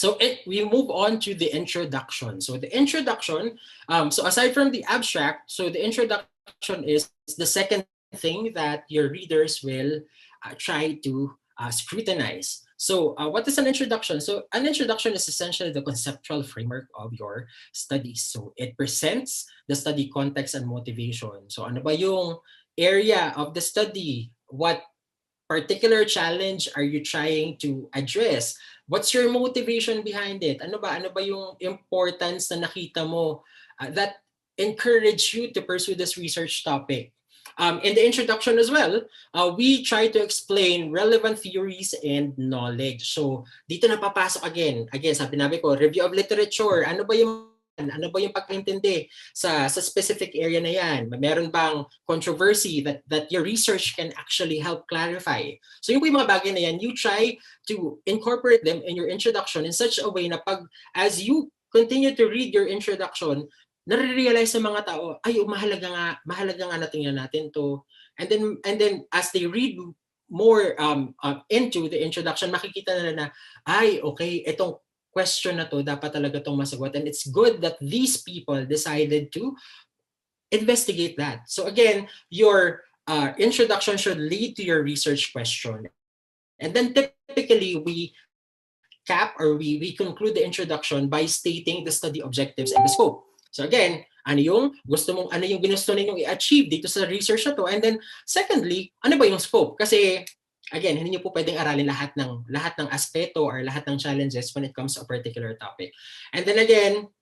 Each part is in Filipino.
So we move on to the introduction. So the introduction, so aside from the abstract, so the introduction is the second thing that your readers will try to scrutinize. So what is an introduction? So an introduction is essentially the conceptual framework of your studies. So it presents the study context and motivation. So ano ba yung area of the study? What particular challenge are you trying to address? What's your motivation behind it? Ano ba yung importance na nakita mo that encourage you to pursue this research topic? In the introduction as well, we try to explain relevant theories and knowledge. So dito na papasok again, sabi namin ko, review of literature. Ano ba yung pagkaintindi sa specific area na yan? Meron bang controversy that your research can actually help clarify? So yung mga bagay na yan, you try to incorporate them in your introduction in such a way na as you continue to read your introduction, nare-realize ng mga tao, ay, mahalaga nga natingnan natin to. And then as they read more into the introduction, makikita na ay, okay, itong question na to, dapat talaga itong masagot. And it's good that these people decided to investigate that. So again, your introduction should lead to your research question. And then typically, we cap or we conclude the introduction by stating the study objectives and the scope. So again, ano yung ginusto ninyong i-achieve dito sa research na to? And then secondly, ano ba yung scope? Kasi again, hindi niyo po pwedeng aralin lahat ng aspeto or lahat ng challenges when it comes to a particular topic. And then again,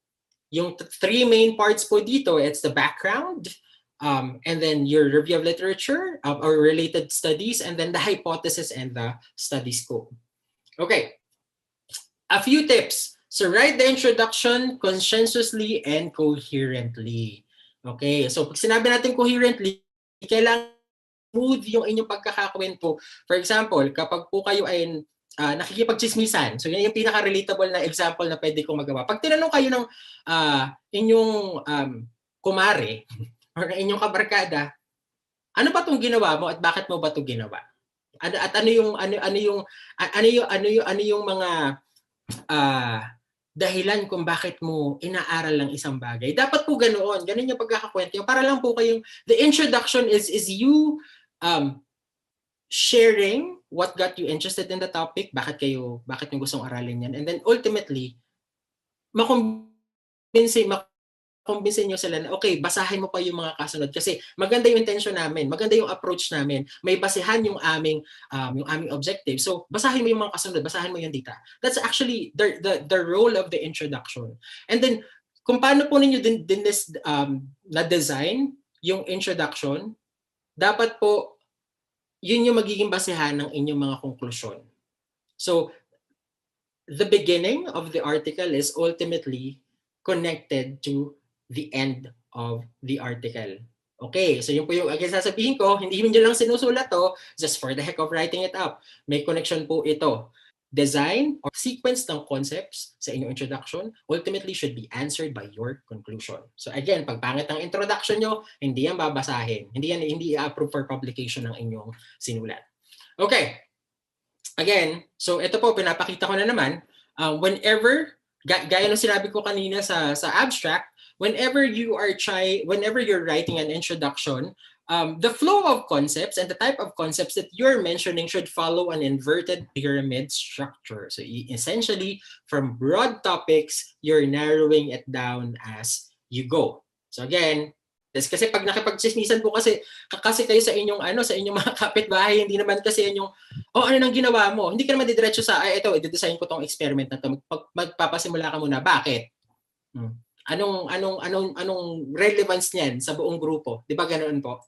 yung three main parts po dito, it's the background, and then your review of literature or related studies, and then the hypothesis and the study scope. Okay, a few tips. So write the introduction conscientiously and coherently. Okay, so pag sinabi natin coherently, kailangan smooth yung inyong pagkakakwento. For example, kapag po kayo ay nakikipagchismisan, so yan yung pinaka-relatable na example na pwede kong magawa. Pag tinanong kayo ng inyong kumare or inyong kabarkada, ano ba itong ginawa mo at bakit mo ba ito ginawa? At ano yung mga dahilan kung bakit mo inaaral lang isang bagay. Dapat po ganoon yung pagkakakwento. Para lang po kayong, the introduction is you sharing what got you interested in the topic, bakit nyo gustong aralin yan. And then ultimately, makumbinsin nyo sila na, okay, basahin mo pa yung mga kasunod kasi maganda yung intention namin, maganda yung approach namin, may basehan yung aming objective. So, basahin mo yung mga kasunod, basahin mo yung data. That's actually the role of the introduction. And then, kung paano po ninyo na-design yung introduction, dapat po, yun yung magiging basehan ng inyong mga konklusyon. So, the beginning of the article is ultimately connected to the end of the article. Okay, so yun po yung again sasabihin ko, hindi nyo lang sinusulat to just for the heck of writing it up. May connection po ito. Design or sequence ng concepts sa inyong introduction ultimately should be answered by your conclusion. So again, pag pangit ang introduction nyo, hindi yan babasahin. Hindi i-approve for publication ng inyong sinulat. Okay. Again, so ito po, pinapakita ko na naman, whenever, gaya ng sinabi ko kanina sa abstract, whenever you're writing an introduction, the flow of concepts and the type of concepts that you're mentioning should follow an inverted pyramid structure. So essentially, from broad topics, you're narrowing it down as you go. So again, kasi pag nakipagchismisan po kasi kayo sa inyong mga kapitbahay, hindi naman kasi yung ano nang ginawa mo? Hindi ka naman didiretso sa ito, i-design ko tong experiment na to. Magpapasimula ka muna. Bakit? Anong relevance niyan sa buong grupo? 'Di ba ganoon po?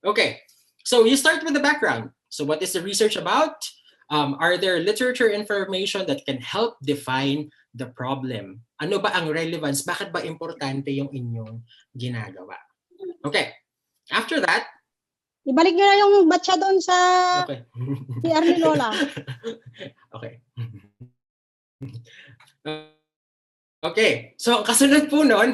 Okay. So you start with the background. So what is the research about? Are there literature information that can help define the problem? Ano ba ang relevance? Bakit ba importante yung inyong ginagawa? Okay. After that, ibalik nyo na yung batcha doon sa PR ni Lola. Okay. Okay. So, kasunod po nun,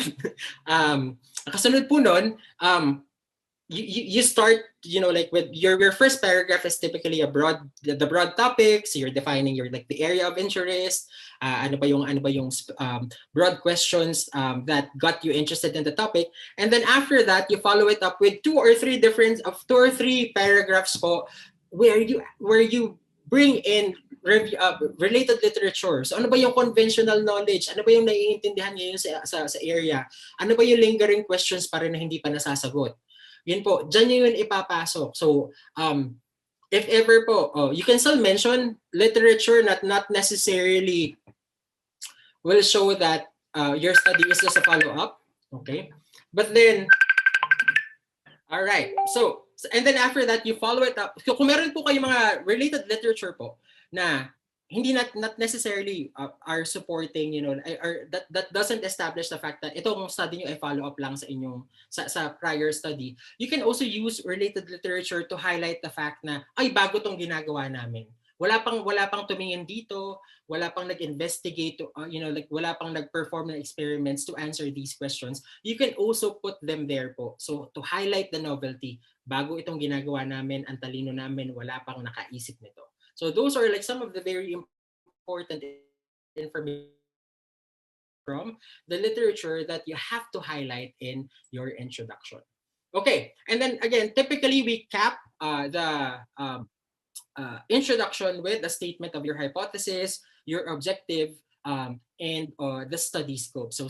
you start, like with your first paragraph is typically the broad topics. You're defining your like the area of interest, ano ba yung broad questions that got you interested in the topic, and then after that you follow it up with two or three paragraphs po where you bring in related literature. So ano ba yung conventional knowledge? Ano ba yung naiintindihan ngayon sa area? Ano ba yung lingering questions pa rin na hindi pa nasasagot? Yun po, dyan yun ipapasok. So, if ever po, you can still mention literature not necessarily will show that your study is just a follow-up. Okay? But then, all right. So, and then after that, you follow it up. So, kung meron po kayo mga related literature po na hindi not necessarily are supporting, or that doesn't establish the fact that itong study nyo ay follow up lang sa inyong sa prior study. You can also use related literature to highlight the fact na ay bago tong ginagawa namin. Wala pang tumingin dito, wala pang nag-investigate, like wala pang nag-perform ng experiments to answer these questions. You can also put them there po. So to highlight the novelty, bago itong ginagawa namin, ang talino namin, wala pang nakaisip nito. So those are like some of the very important information from the literature that you have to highlight in your introduction. Okay, and then again, typically we cap the introduction with a statement of your hypothesis, your objective, and the study scope. So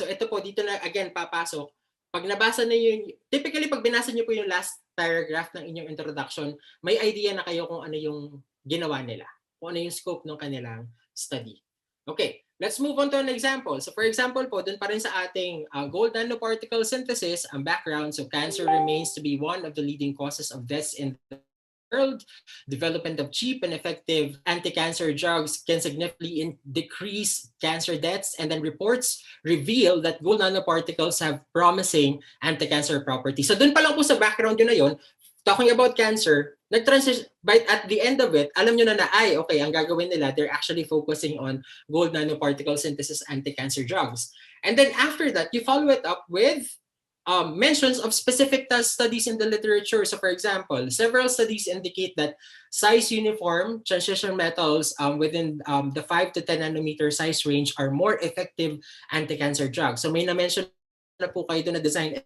ito po, dito na again papasok. Pag nabasa na yun, typically pag binasa niyo po yung last paragraph ng inyong introduction, may idea na kayo kung ano yung ginawa nila, kung ano yung scope ng kanilang study. Okay, let's move on to an example. So for example po, dun pa rin sa ating gold nanoparticle synthesis, ang background, so cancer remains to be one of the leading causes of deaths in the world. Development of cheap and effective anti-cancer drugs can significantly decrease cancer deaths, and then reports reveal that gold nanoparticles have promising anti-cancer properties. So dun pa lang po sa background yun na yun, talking about cancer, nag-transition, but at the end of it, alam nyo na ay, okay, ang gagawin nila, they're actually focusing on gold nanoparticle synthesis anti-cancer drugs. And then after that, you follow it up with mentions of specific studies in the literature. So for example, several studies indicate that size uniform transition metals within the 5 to 10 nanometer size range are more effective anti-cancer drugs. So may na-mention na po kayo doon na design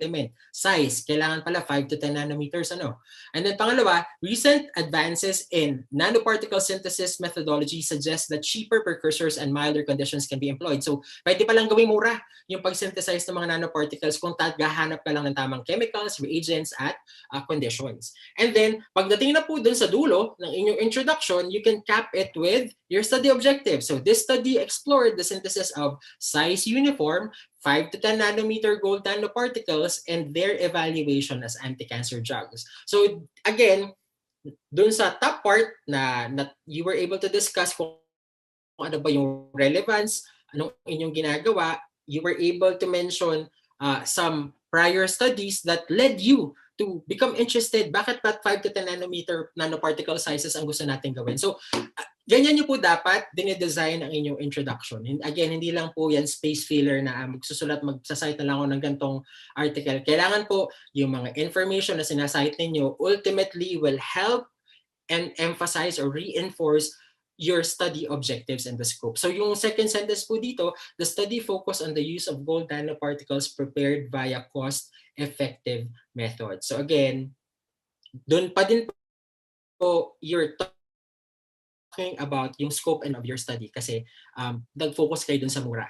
element. Size, kailangan pala 5 to 10 nanometers. And then pangalawa, recent advances in nanoparticle synthesis methodology suggest that cheaper precursors and milder conditions can be employed. So pwede palang gawing mura yung pag-synthesize ng mga nanoparticles kung gahanap ka lang ng tamang chemicals, reagents, at conditions. And then, pagdating na po dun sa dulo ng inyong introduction, you can cap it with your study objective. So this study explored the synthesis of size uniform, 5 to 10 nanometer gold nanoparticles, and their evaluation as anti-cancer drugs. So again, dun sa top part na you were able to discuss kung ano ba yung relevance, anong inyong ginagawa, you were able to mention some prior studies that led you to become interested. Bakit ba 5 to 10 nanometer nanoparticle sizes ang gusto natin gawin? So, ganyan nyo po dapat dine-design ang inyong introduction. And again, hindi lang po yan space filler na magsasite na lang ako ng gantong article. Kailangan po yung mga information na sinasite ninyo ultimately will help and emphasize or reinforce your study objectives and the scope. So yung second sentence po dito, the study focused on the use of gold nanoparticles prepared via cost-effective methods. So again, doon pa din po you're talking about yung scope and of your study kasi nag-focus kayo dun sa mura.